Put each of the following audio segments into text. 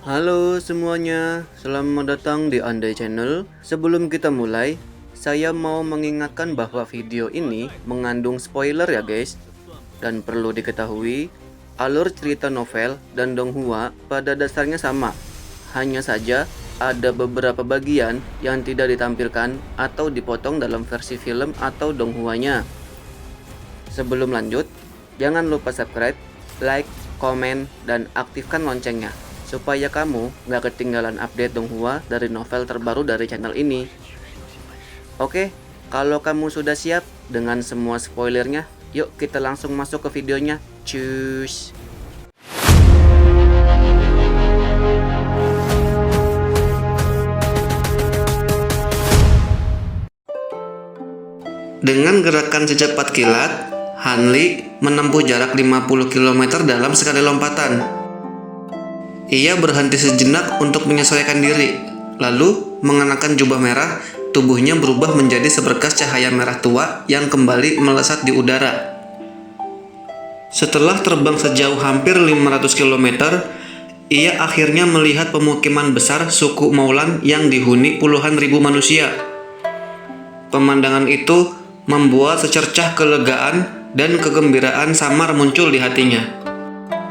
Halo semuanya, selamat datang di Andai Channel. Sebelum kita mulai, saya mau mengingatkan bahwa video ini mengandung spoiler ya guys. Dan perlu diketahui, alur cerita novel dan donghua pada dasarnya sama. Hanya saja ada beberapa bagian yang tidak ditampilkan atau dipotong dalam versi film atau donghuanya. Sebelum lanjut, jangan lupa subscribe, like, komen, dan aktifkan loncengnya supaya kamu gak ketinggalan update donghua dari novel terbaru dari channel ini. Oke, kalau kamu sudah siap dengan semua spoilernya, yuk kita langsung masuk ke videonya. Cus. Dengan gerakan secepat kilat, Hanli menempuh jarak 50 km dalam sekali lompatan. Ia berhenti sejenak untuk menyesuaikan diri, lalu mengenakan jubah merah. Tubuhnya berubah menjadi seberkas cahaya merah tua yang kembali melesat di udara. Setelah terbang sejauh hampir 500 km, ia akhirnya melihat pemukiman besar suku Maulan yang dihuni puluhan ribu manusia. Pemandangan itu membuat secercah kelegaan dan kegembiraan samar muncul di hatinya.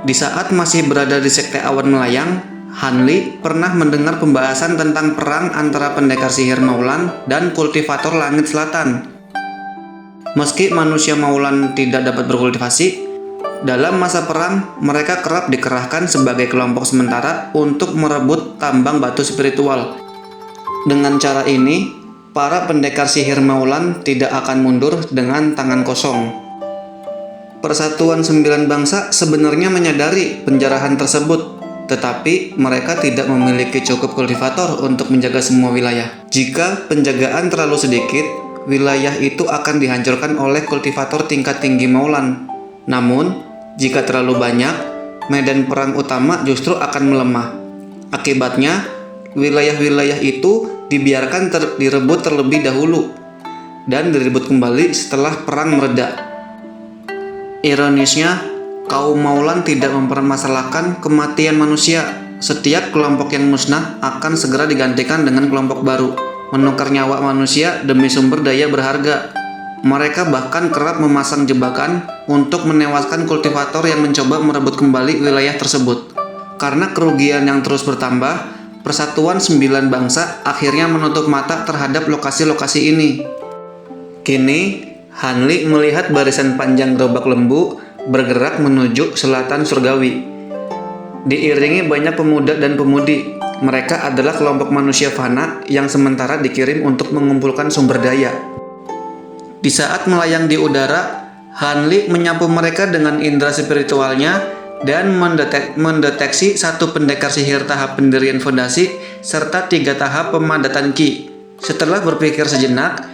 Di saat masih berada di sekte awan melayang, Hanli pernah mendengar pembahasan tentang perang antara pendekar sihir Maulan dan kultivator langit selatan. Meski manusia Maulan tidak dapat berkultivasi, dalam masa perang mereka kerap dikerahkan sebagai kelompok sementara untuk merebut tambang batu spiritual. Dengan cara ini, para pendekar sihir Maulan tidak akan mundur dengan tangan kosong. Persatuan Sembilan Bangsa sebenarnya menyadari penjarahan tersebut, tetapi mereka tidak memiliki cukup kultivator untuk menjaga semua wilayah. Jika penjagaan terlalu sedikit, wilayah itu akan dihancurkan oleh kultivator tingkat tinggi Maulan. Namun, jika terlalu banyak, medan perang utama justru akan melemah. Akibatnya, wilayah-wilayah itu dibiarkan direbut terlebih dahulu dan direbut kembali setelah perang mereda. Ironisnya, kaum Maulan tidak mempermasalahkan kematian manusia. Setiap kelompok yang musnah akan segera digantikan dengan kelompok baru, menukar nyawa manusia demi sumber daya berharga. Mereka bahkan kerap memasang jebakan untuk menewaskan kultivator yang mencoba merebut kembali wilayah tersebut. Karena kerugian yang terus bertambah, Persatuan Sembilan Bangsa akhirnya menutup mata terhadap lokasi-lokasi ini. Kini, Hanli melihat barisan panjang gerobak lembu bergerak menuju selatan surgawi. Diiringi banyak pemuda dan pemudi, mereka adalah kelompok manusia fana yang sementara dikirim untuk mengumpulkan sumber daya. Di saat melayang di udara, Hanli menyapu mereka dengan indera spiritualnya dan mendeteksi satu pendekar sihir tahap pendirian fondasi serta 3 tahap pemadatan ki. Setelah berpikir sejenak,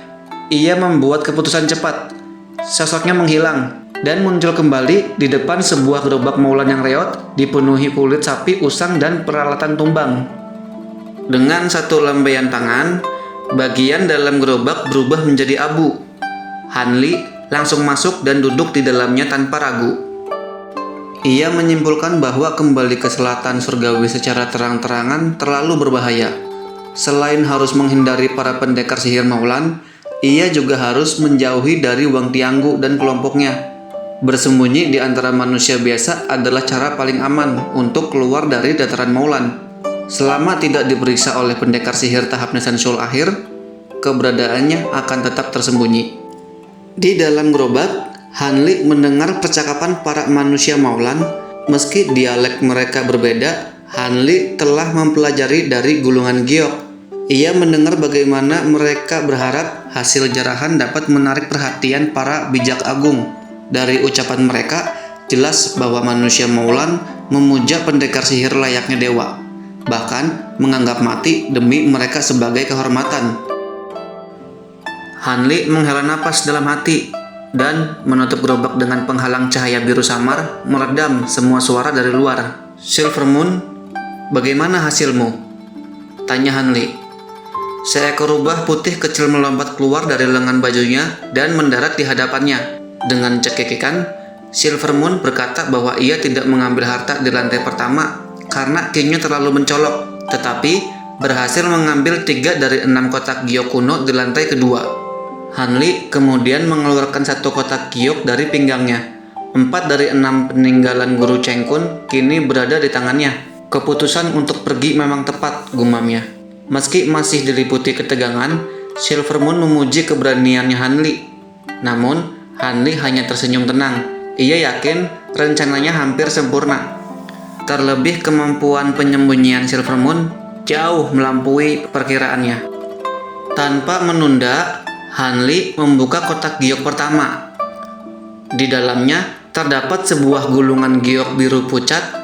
ia membuat keputusan cepat. Sosoknya menghilang dan muncul kembali di depan sebuah gerobak Maulan yang reot, dipenuhi kulit sapi usang dan peralatan tumbang. Dengan satu lambaian tangan, bagian dalam gerobak berubah menjadi abu. Hanli langsung masuk dan duduk di dalamnya tanpa ragu. Ia menyimpulkan bahwa kembali ke selatan surgawi secara terang-terangan terlalu berbahaya. Selain harus menghindari para pendekar sihir Maulan, ia juga harus menjauhi dari Wang Tianggu dan kelompoknya. Bersembunyi di antara manusia biasa adalah cara paling aman untuk keluar dari dataran Maulan. Selama tidak diperiksa oleh pendekar sihir tahap Nisan Shul akhir, keberadaannya akan tetap tersembunyi. Di dalam gerobak, Hanli mendengar percakapan para manusia Maulan. Meski dialek mereka berbeda, Hanli telah mempelajari dari gulungan giok. Ia mendengar bagaimana mereka berharap hasil jarahan dapat menarik perhatian para bijak agung. Dari ucapan mereka, jelas bahwa manusia Maulan memuja pendekar sihir layaknya dewa, bahkan menganggap mati demi mereka sebagai kehormatan. Hanli menghela napas dalam hati dan menutup gerobak dengan penghalang cahaya biru samar, meredam semua suara dari luar. "Silver Moon, bagaimana hasilmu?" tanya Hanli. Seekor rubah putih kecil melompat keluar dari lengan bajunya dan mendarat di hadapannya. Dengan cekikikan, Silver Moon berkata bahwa ia tidak mengambil harta di lantai pertama karena keynya terlalu mencolok, tetapi berhasil mengambil 3 dari 6 kotak giok kuno di lantai kedua. Hanli kemudian mengeluarkan 1 kotak giok dari pinggangnya. 4 dari 6 peninggalan guru Cheng Kun kini berada di tangannya. Keputusan untuk pergi memang tepat, gumamnya. Meski masih diliputi ketegangan, Silver Moon memuji keberaniannya Hanli. Namun, Hanli hanya tersenyum tenang. Ia yakin rencananya hampir sempurna. Terlebih kemampuan penyembunyian Silver Moon jauh melampaui perkiraannya. Tanpa menunda, Hanli membuka kotak giok pertama. Di dalamnya terdapat sebuah gulungan giok biru pucat.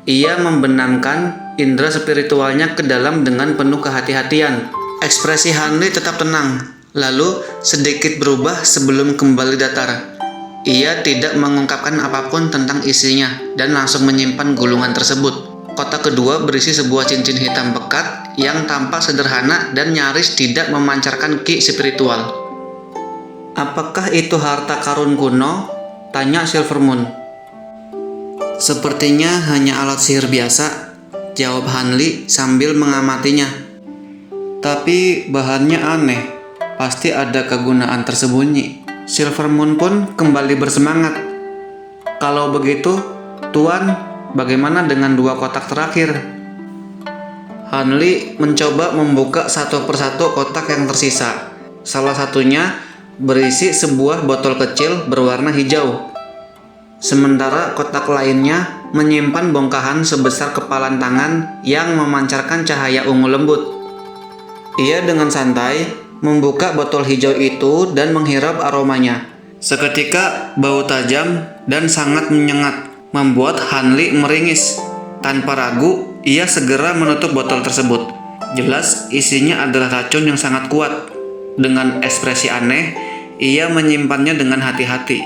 Ia membenamkan indera spiritualnya ke dalam dengan penuh kehati-hatian. Ekspresi Hanli tetap tenang, lalu sedikit berubah sebelum kembali datar. Ia tidak mengungkapkan apapun tentang isinya dan langsung menyimpan gulungan tersebut. Kotak kedua berisi sebuah cincin hitam pekat yang tampak sederhana dan nyaris tidak memancarkan ki spiritual. "Apakah itu harta karun kuno?" tanya Silver Moon. "Sepertinya hanya alat sihir biasa," jawab Hanli sambil mengamatinya. "Tapi bahannya aneh, pasti ada kegunaan tersembunyi." Silver Moon pun kembali bersemangat. "Kalau begitu, Tuan, bagaimana dengan 2 kotak terakhir?" Hanli mencoba membuka satu persatu kotak yang tersisa. Salah satunya berisi sebuah botol kecil berwarna hijau. Sementara kotak lainnya menyimpan bongkahan sebesar kepalan tangan yang memancarkan cahaya ungu lembut. Ia dengan santai membuka botol hijau itu dan menghirap aromanya. Seketika bau tajam dan sangat menyengat membuat Hanli meringis. Tanpa ragu, ia segera menutup botol tersebut. Jelas isinya adalah racun yang sangat kuat. Dengan ekspresi aneh, ia menyimpannya dengan hati-hati.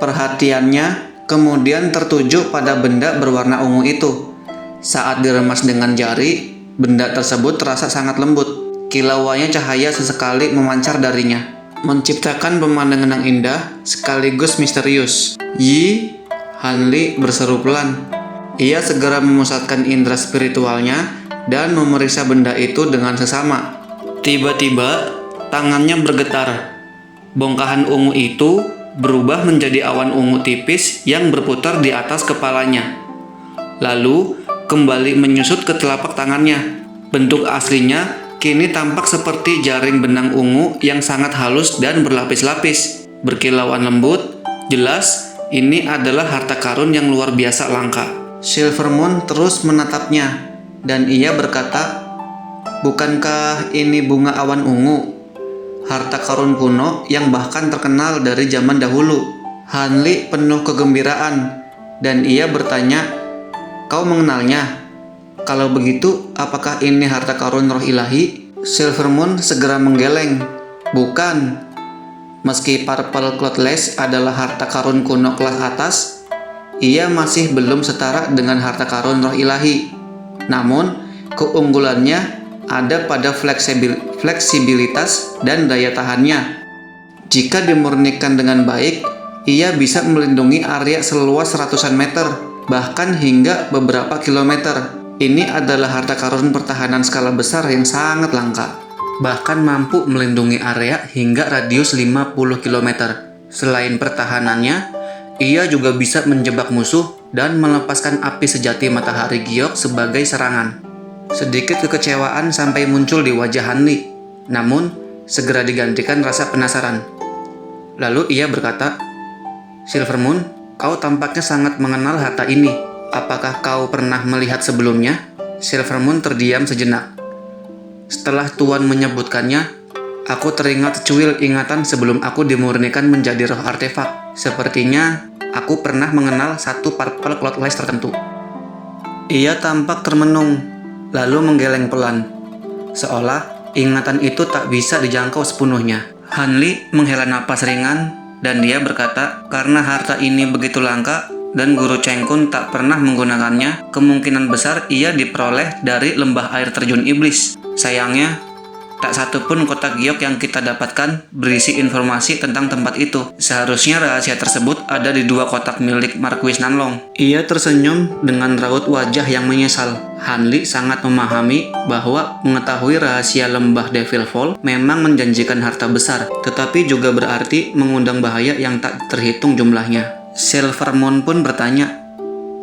Perhatiannya kemudian tertuju pada benda berwarna ungu itu. Saat diremas dengan jari, benda tersebut terasa sangat lembut. Kilauannya cahaya sesekali memancar darinya, menciptakan pemandangan yang indah sekaligus misterius. "Yi," Hanli berseru pelan. Ia segera memusatkan indera spiritualnya dan memeriksa benda itu dengan sesama. Tiba-tiba, tangannya bergetar. Bongkahan ungu itu berubah menjadi awan ungu tipis yang berputar di atas kepalanya. Lalu, kembali menyusut ke telapak tangannya. Bentuk aslinya kini tampak seperti jaring benang ungu yang sangat halus dan berlapis-lapis, berkilauan lembut. Jelas, ini adalah harta karun yang luar biasa langka. Silver Moon terus menatapnya, dan ia berkata, "Bukankah ini bunga awan ungu? Harta karun kuno yang bahkan terkenal dari zaman dahulu." Hanli penuh kegembiraan, dan ia bertanya, "Kau mengenalnya? Kalau begitu, apakah ini harta karun roh ilahi?" Silver Moon segera menggeleng. "Bukan. Meski Purple Cloudless adalah harta karun kuno kelas atas, ia masih belum setara dengan harta karun roh ilahi. Namun, keunggulannya ada pada fleksibilitas dan daya tahannya. Jika dimurnikan dengan baik, ia bisa melindungi area seluas ratusan meter, bahkan hingga beberapa kilometer. Ini adalah harta karun pertahanan skala besar yang sangat langka. Bahkan mampu melindungi area hingga radius 50 km. Selain pertahanannya, ia juga bisa menjebak musuh dan melepaskan api sejati matahari giok sebagai serangan." Sedikit kekecewaan sampai muncul di wajah Hanli, namun segera digantikan rasa penasaran. Lalu ia berkata, "Silver Moon, kau tampaknya sangat mengenal harta ini. Apakah kau pernah melihat sebelumnya?" Silver Moon terdiam sejenak. "Setelah Tuan menyebutkannya, aku teringat secuil ingatan sebelum aku dimurnikan menjadi roh artefak. Sepertinya aku pernah mengenal satu Purple Cloudless tertentu." Ia tampak termenung, lalu menggeleng pelan, seolah ingatan itu tak bisa dijangkau sepenuhnya. Hanli menghela napas ringan, dan dia berkata, "Karena harta ini begitu langka, dan Guru Cheng Kun tak pernah menggunakannya, kemungkinan besar ia diperoleh dari lembah air terjun iblis. Sayangnya, Tak satu pun kotak giok yang kita dapatkan berisi informasi tentang tempat itu. Seharusnya rahasia tersebut ada di 2 kotak milik Marquis Nanlong. Ia tersenyum dengan raut wajah yang menyesal. Han Li sangat memahami bahwa mengetahui rahasia lembah Devil Fall memang menjanjikan harta besar, tetapi juga berarti mengundang bahaya yang tak terhitung jumlahnya. Silvermoon pun bertanya,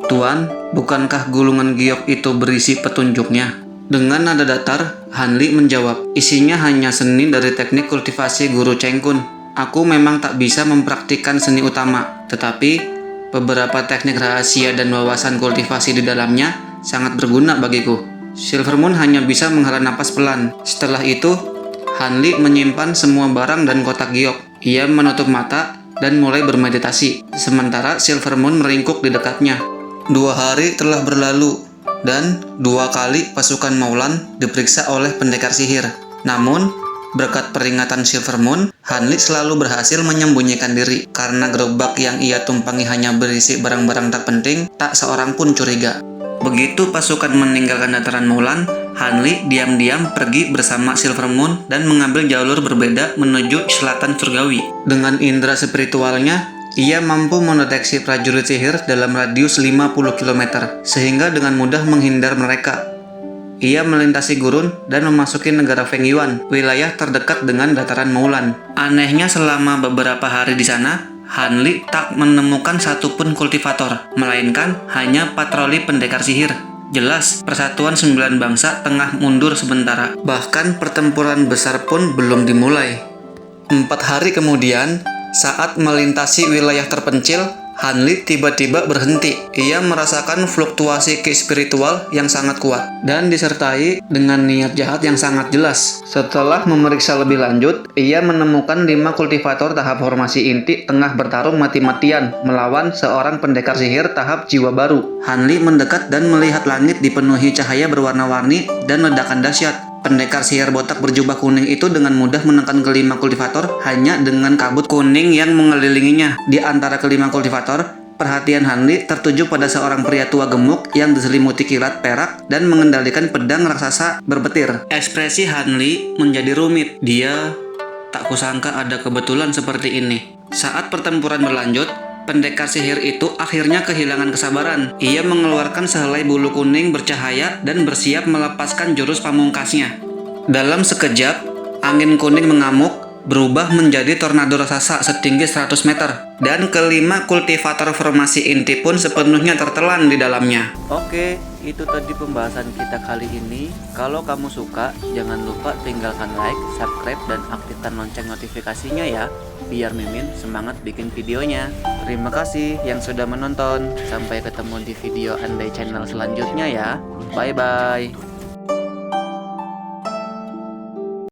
"Tuan, bukankah gulungan giok itu berisi petunjuknya?" Dengan nada datar, Han Li menjawab, "Isinya hanya seni dari teknik kultivasi Guru Cheng Kun. Aku memang tak bisa mempraktikkan seni utama, tetapi beberapa teknik rahasia dan wawasan kultivasi di dalamnya sangat berguna bagiku." Silvermoon hanya bisa menghela napas pelan. Setelah itu, Han Li menyimpan semua barang dan kotak giok. Ia menutup mata dan mulai bermeditasi, sementara Silvermoon meringkuk di dekatnya. 2 hari telah berlalu, dan 2 kali pasukan Maulan diperiksa oleh pendekar sihir. Namun, berkat peringatan Silvermoon, Han Li selalu berhasil menyembunyikan diri. Karena gerobak yang ia tumpangi hanya berisi barang-barang tak penting, tak seorang pun curiga. Begitu pasukan meninggalkan dataran Maulan, Han Li diam-diam pergi bersama Silvermoon dan mengambil jalur berbeda menuju selatan surgawi. Dengan indera spiritualnya, ia mampu mendeteksi prajurit sihir dalam radius 50 km, sehingga dengan mudah menghindar mereka. Ia melintasi gurun dan memasuki negara Feng Yuan, wilayah terdekat dengan dataran Maulan. Anehnya, selama beberapa hari di sana, Han Li tak menemukan satupun kultivator, melainkan hanya patroli pendekar sihir. Jelas, persatuan 9 bangsa tengah mundur sementara. Bahkan pertempuran besar pun belum dimulai. 4 hari kemudian, saat melintasi wilayah terpencil, Han Li tiba-tiba berhenti. Ia merasakan fluktuasi ki spiritual yang sangat kuat dan disertai dengan niat jahat yang sangat jelas. Setelah memeriksa lebih lanjut, ia menemukan 5 kultivator tahap formasi inti tengah bertarung mati-matian melawan seorang pendekar sihir tahap jiwa baru. Han Li mendekat dan melihat langit dipenuhi cahaya berwarna-warni dan ledakan dahsyat. Pendekar sihir botak berjubah kuning itu dengan mudah menekan kelima kultivator hanya dengan kabut kuning yang mengelilinginya. Di antara kelima kultivator, perhatian Han Li tertuju pada seorang pria tua gemuk yang diselimuti kilat perak dan mengendalikan pedang raksasa berpetir. Ekspresi Han Li menjadi rumit. Dia, "Tak kusangka ada kebetulan seperti ini." Saat pertempuran berlanjut, pendekar sihir itu akhirnya kehilangan kesabaran. Ia mengeluarkan sehelai bulu kuning bercahaya dan bersiap melepaskan jurus pamungkasnya. Dalam sekejap, angin kuning mengamuk, berubah menjadi tornado raksasa setinggi 100 meter. Dan kelima kultivator formasi inti pun sepenuhnya tertelan di dalamnya. Oke, itu tadi pembahasan kita kali ini. Kalau kamu suka, jangan lupa tinggalkan like, subscribe, dan aktifkan lonceng notifikasinya ya, biar Mimin semangat bikin videonya. Terima kasih yang sudah menonton. Sampai ketemu di video Andai Channel selanjutnya ya. Bye-bye.